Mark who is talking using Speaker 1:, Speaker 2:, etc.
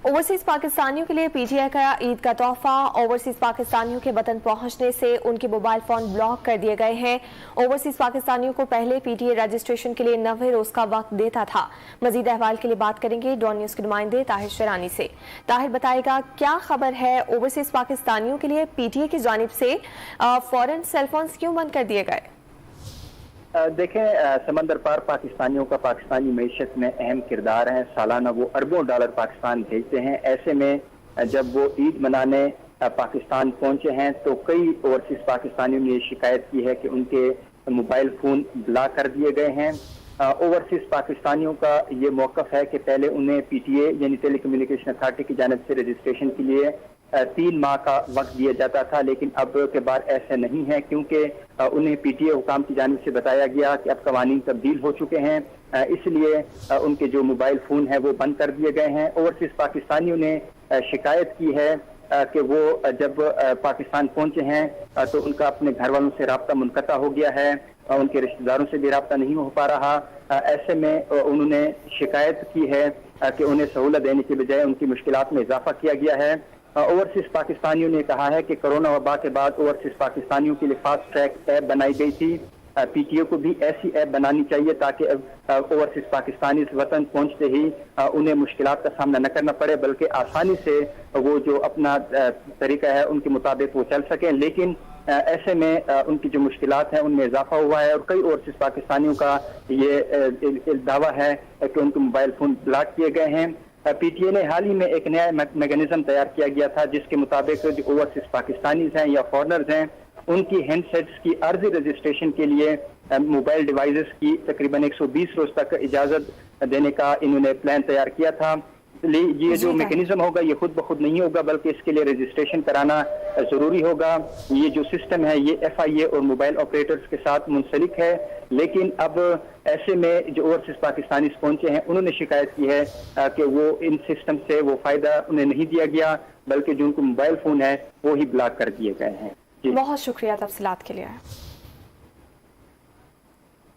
Speaker 1: Overseas पाकिस्तानियों के लिए पीटीआई का ईद का तोहफा। ओवरसीज पाकिस्तानियों के वतन पहुंचने से उनके मोबाइल फोन ब्लॉक कर दिए गए हैं। ओवरसीज पाकिस्तानियों को पहले पीटीआई रजिस्ट्रेशन के लिए 90 रोज का वक्त देता था। मजीद अहवाल के लिए बात करेंगे डॉन न्यूज के नुमाइंदे ताहिर शरानी से। ताहिर बताएगा क्या खबर है, ओवरसीज पाकिस्तानियों के लिए पीटीआई की जानिब से फौरन सेलफोन्स क्यों बंद कर दिए गए?
Speaker 2: देखें, समंदर पार पाकिस्तानियों का पाकिस्तानी मईशत में अहम किरदार है। सालाना वो अरबों डॉलर पाकिस्तान भेजते हैं। ऐसे में जब वो ईद मनाने पाकिस्तान पहुंचे हैं तो कई ओवरसीज पाकिस्तानियों ने ये शिकायत की है कि उनके मोबाइल फ़ोन ब्लॉक कर दिए गए हैं। ओवरसीज पाकिस्तानियों का ये मौक़िफ़ है कि पहले उन्हें पीटीए यानी टेली कम्युनिकेशन अथॉरिटी की जानिब से रजिस्ट्रेशन के लिए 3 माह का वक्त दिया जाता था, लेकिन अब के बाद ऐसा नहीं है क्योंकि उन्हें पीटीए हुकाम की जानिब से बताया गया कि अब कवानीन तब्दील हो चुके हैं, इसलिए उनके जो मोबाइल फ़ोन है वो बंद कर दिए गए हैं। ओवरसीज पाकिस्तानियों ने शिकायत की है कि वो जब पाकिस्तान पहुंचे हैं तो उनका अपने घर वालों से राब्ता मुनक़ता हो गया है, उनके रिश्तेदारों से भी राब्ता नहीं हो पा रहा। ऐसे में उन्होंने शिकायत की है कि उन्हें सहूलत देने के बजाय उनकी मुश्किलात में इजाफा किया गया है। ओवरसीज पाकिस्तानियों ने कहा है कि कोरोना वबा के बाद ओवरसीज पाकिस्तानियों के लिए फास्ट ट्रैक ऐप बनाई गई थी। पीटीए को भी ऐसी ऐप बनानी चाहिए ताकि ओवरसीज पाकिस्तानी इस वतन पहुंचते ही उन्हें मुश्किलात का सामना न करना पड़े, बल्कि आसानी से वो जो अपना तरीका है उनके मुताबिक वो चल सकें। लेकिन ऐसे में उनकी जो मुश्किलात हैं उनमें इजाफा हुआ है और कई ओवरसीज पाकिस्तानियों का ये दावा है कि उनके मोबाइल फ़ोन ब्लॉक किए गए हैं। पीटीए ने हाल ही में एक नया मैकेनिज्म तैयार किया गया था जिसके मुताबिक जो ओवरसीज पाकिस्तानीज हैं या फॉरनर्स हैं उनकी हैंडसेट्स की अर्जी रजिस्ट्रेशन के लिए मोबाइल डिवाइसेस की तकरीबन 120 रोज तक इजाज़त देने का इन्होंने प्लान तैयार किया था। ये जो मैकेनिज्म होगा ये खुद ब खुद नहीं होगा, बल्कि इसके लिए रजिस्ट्रेशन कराना ज़रूरी होगा। ये जो सिस्टम है ये FIA और मोबाइल ऑपरेटर्स के साथ मुंसलिक है, लेकिन अब ऐसे में जो ओवरसीज पाकिस्तानी पहुंचे हैं उन्होंने शिकायत की है कि वो इन सिस्टम से वो फ़ायदा उन्हें नहीं दिया गया, बल्कि जो उनको मोबाइल फ़ोन है वो ही ब्लॉक कर दिए गए हैं।
Speaker 1: बहुत शुक्रिया तफसीलात के लिए।